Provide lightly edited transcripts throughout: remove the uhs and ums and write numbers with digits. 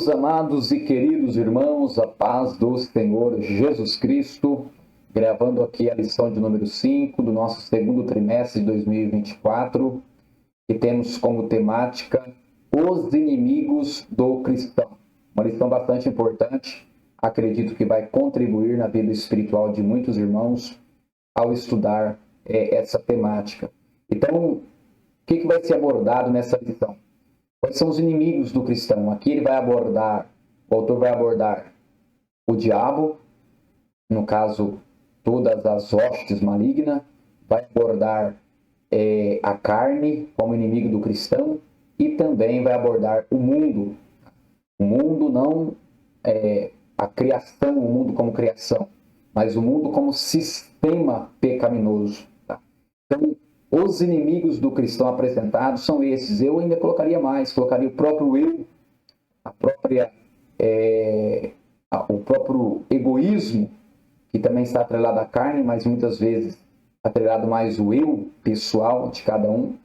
Meus amados e queridos irmãos, a paz do Senhor Jesus Cristo, gravando aqui a lição de número 5 do nosso segundo trimestre de 2024, que temos como temática os inimigos do cristão. Uma lição bastante importante, acredito que vai contribuir na vida espiritual de muitos irmãos ao estudar essa temática. Então, o que vai ser abordado nessa lição? Quais são os inimigos do cristão? Aqui o autor vai abordar o diabo, no caso, todas as hostes malignas, vai abordar a carne como inimigo do cristão e também vai abordar o mundo. O mundo não a criação, o mundo como criação, mas o mundo como sistema pecaminoso. Tá? Então, os inimigos do cristão apresentados são esses. Eu ainda colocaria mais, colocaria o próprio eu, o próprio egoísmo, que também está atrelado à carne, mas muitas vezes atrelado mais o eu pessoal de cada um,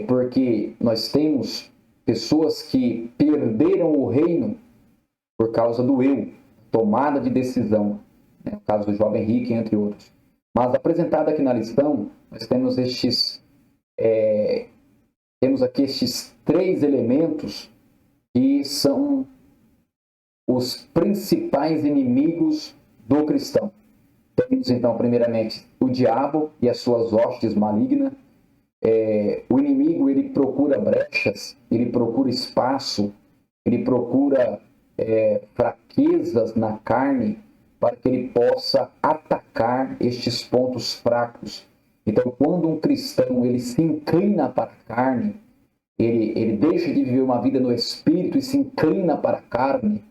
porque nós temos pessoas que perderam o reino por causa do eu, tomada de decisão, né? O caso do jovem Henrique, entre outros. Mas apresentado aqui na lição, nós temos aqui estes 3 elementos que são os principais inimigos do cristão. Temos então, primeiramente, o diabo e as suas hostes malignas. O inimigo, ele procura brechas, ele procura espaço, ele procura fraquezas na carne, para que ele possa atacar estes pontos fracos. Então, quando um cristão ele se inclina para a carne, ele deixa de viver uma vida no espírito e se inclina para a carne,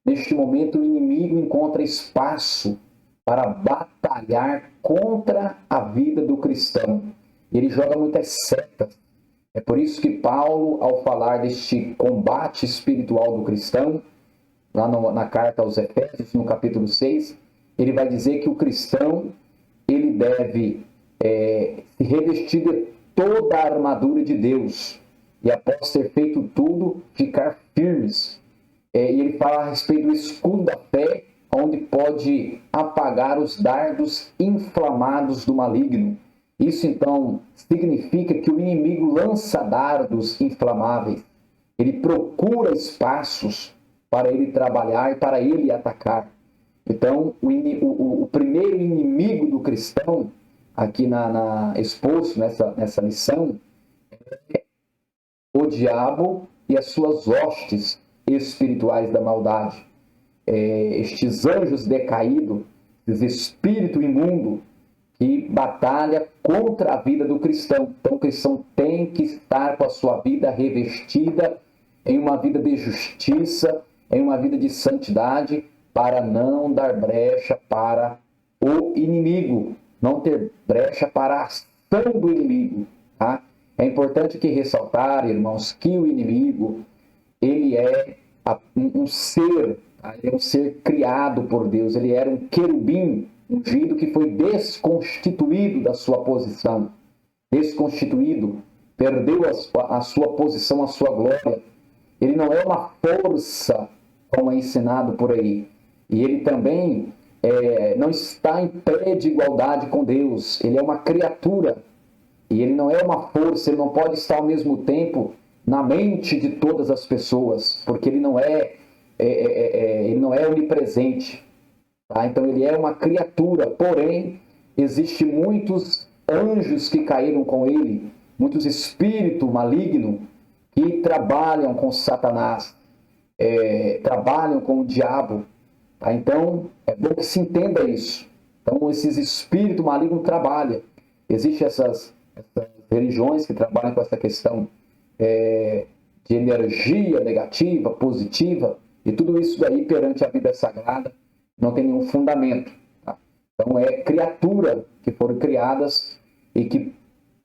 neste momento o inimigo encontra espaço para batalhar contra a vida do cristão. Ele joga muitas setas. É por isso que Paulo, ao falar deste combate espiritual do cristão, lá na carta aos Efésios, no capítulo 6, ele vai dizer que o cristão ele deve se revestir de toda a armadura de Deus e, após ter feito tudo, ficar firmes. E ele fala a respeito do escudo da fé, onde pode apagar os dardos inflamados do maligno. Isso, então, significa que o inimigo lança dardos inflamáveis. Ele procura espaços para ele trabalhar e para ele atacar. Então, o primeiro inimigo do cristão, aqui exposto nessa lição, é o diabo e as suas hostes espirituais da maldade. Estes anjos decaídos, esse espírito imundo que batalha contra a vida do cristão. Então, o cristão tem que estar com a sua vida revestida em uma vida de justiça, em uma vida de santidade, para não dar brecha para o inimigo, não ter brecha para a ação do inimigo. Tá? É importante que ressaltar, irmãos, que o inimigo ele é um ser, tá? Ele é um ser criado por Deus, ele era um querubim ungido que foi desconstituído da sua posição, desconstituído, perdeu a sua posição, a sua glória. Ele não é uma força, como é ensinado por aí. E ele também não está em pé de igualdade com Deus. Ele é uma criatura. E ele não é uma força, ele não pode estar ao mesmo tempo na mente de todas as pessoas, porque ele não é onipresente. Tá? Então ele é uma criatura, porém, existem muitos anjos que caíram com ele, muitos espíritos malignos que trabalham com Satanás, trabalham com o diabo. Tá? Então, é bom que se entenda isso. Então, esses espíritos malignos trabalham. Existem essas religiões que trabalham com essa questão de energia negativa, positiva, e tudo isso daí perante a vida sagrada não tem nenhum fundamento. Tá? Então, é criatura que foram criadas e que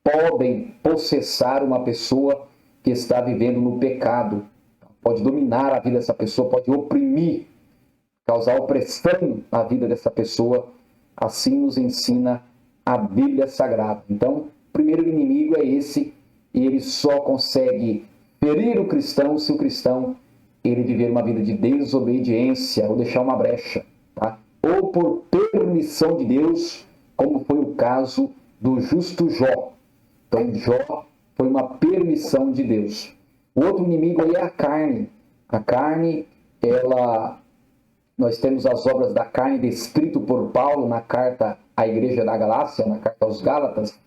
podem possessar uma pessoa que está vivendo no pecado. Pode dominar a vida dessa pessoa, pode oprimir, causar opressão à vida dessa pessoa. Assim nos ensina a Bíblia Sagrada. Então, o primeiro inimigo é esse, e ele só consegue ferir o cristão se o cristão ele viver uma vida de desobediência ou deixar uma brecha, tá? Ou por permissão de Deus, como foi o caso do justo Jó. Então, Jó foi uma permissão de Deus. O outro inimigo aí é a carne. A carne, nós temos as obras da carne descrito por Paulo na carta à igreja da Galácia, na carta aos Gálatas,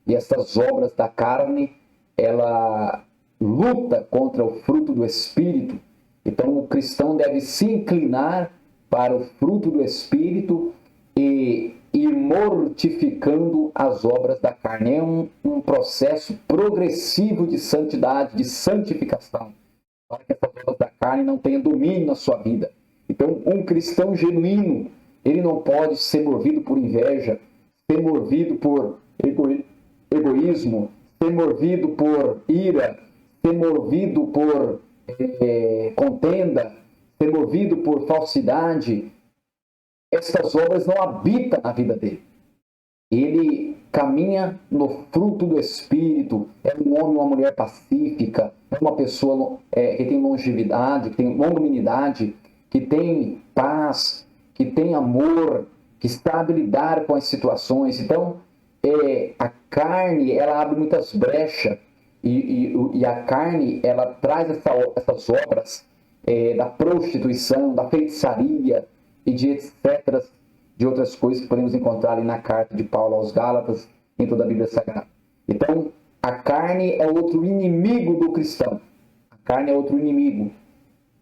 e essas obras da carne, ela luta contra o fruto do Espírito. Então, o cristão deve se inclinar para o fruto do Espírito e ir mortificando as obras da carne. É um processo progressivo de santidade, de santificação, para que essas obras da carne não tenham domínio na sua vida. Então, um cristão genuíno, ele não pode ser movido por inveja, ser movido por egoísmo, ser movido por ira, ser movido por contenda, ser movido por falsidade. Essas obras não habitam na vida dele. Ele caminha no fruto do Espírito, é um homem ou uma mulher pacífica, é uma pessoa que tem longevidade, que tem longanimidade, que tem paz, que tem amor, que sabe lidar com as situações. Então, a carne, ela abre muitas brechas, e a carne, ela traz essas obras da prostituição, da feitiçaria e de etc., de outras coisas que podemos encontrar ali na carta de Paulo aos Gálatas, em toda a Bíblia Sagrada. Então, a carne é outro inimigo do cristão. A carne é outro inimigo.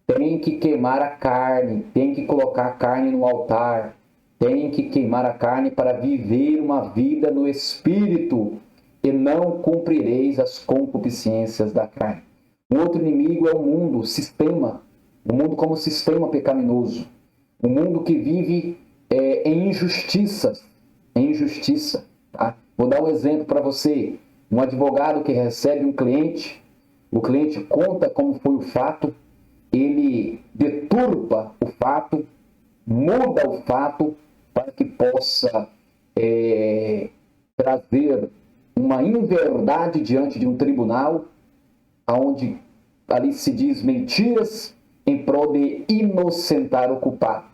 Tem que queimar a carne, tem que colocar a carne no altar, tem que queimar a carne para viver uma vida no Espírito, e não cumprireis as concupiscências da carne. Um outro inimigo é o mundo, o sistema, o mundo como sistema pecaminoso, um mundo que vive em injustiça. Tá? Vou dar um exemplo para você. Um advogado que recebe um cliente, o cliente conta como foi o fato, ele deturpa o fato, muda o fato para que possa trazer uma inverdade diante de um tribunal, onde ali se diz mentiras em prol de inocentar o culpado.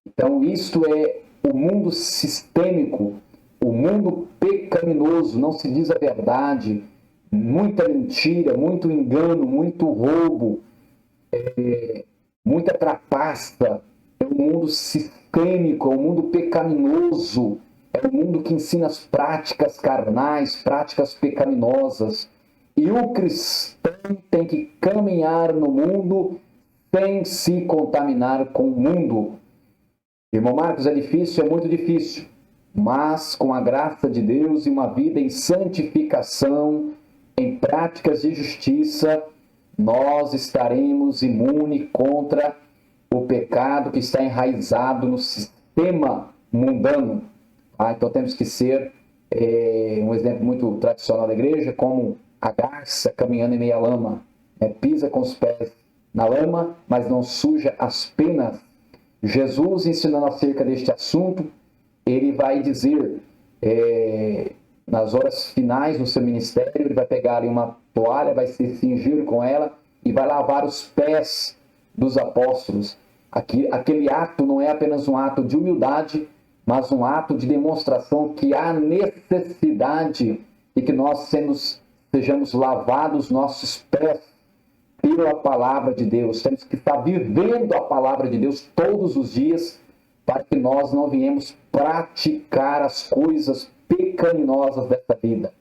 Então, isto é o mundo sistêmico, o mundo pecaminoso, não se diz a verdade, muita mentira, muito engano, muito roubo, muita trapaça. É um mundo sistêmico, é um mundo pecaminoso, é um mundo que ensina as práticas carnais, práticas pecaminosas. E o cristão tem que caminhar no mundo sem se contaminar com o mundo. Irmão Marcos, é difícil, é muito difícil, mas com a graça de Deus e uma vida em santificação, em práticas de justiça, nós estaremos imunes contra o pecado que está enraizado no sistema mundano. Então temos que ser um exemplo muito tradicional da igreja, como a garça caminhando em meia lama, pisa com os pés na lama, mas não suja as penas. Jesus, ensinando acerca deste assunto, ele vai dizer, nas horas finais do seu ministério, ele vai pegar ali uma toalha, vai se cingir com ela e vai lavar os pés dos apóstolos. Aquele ato não é apenas um ato de humildade, mas um ato de demonstração que há necessidade de que nós sejamos lavados nossos pés pela palavra de Deus. Temos que estar vivendo a palavra de Deus todos os dias, para que nós não venhamos praticar as coisas pecaminosas dessa vida.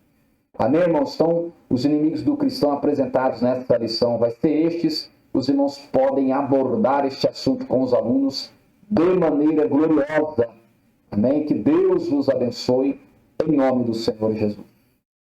Amém, irmãos? Então, os inimigos do cristão apresentados nessa lição vai ser estes. Os irmãos podem abordar este assunto com os alunos de maneira gloriosa. Amém? Que Deus nos abençoe, em nome do Senhor Jesus.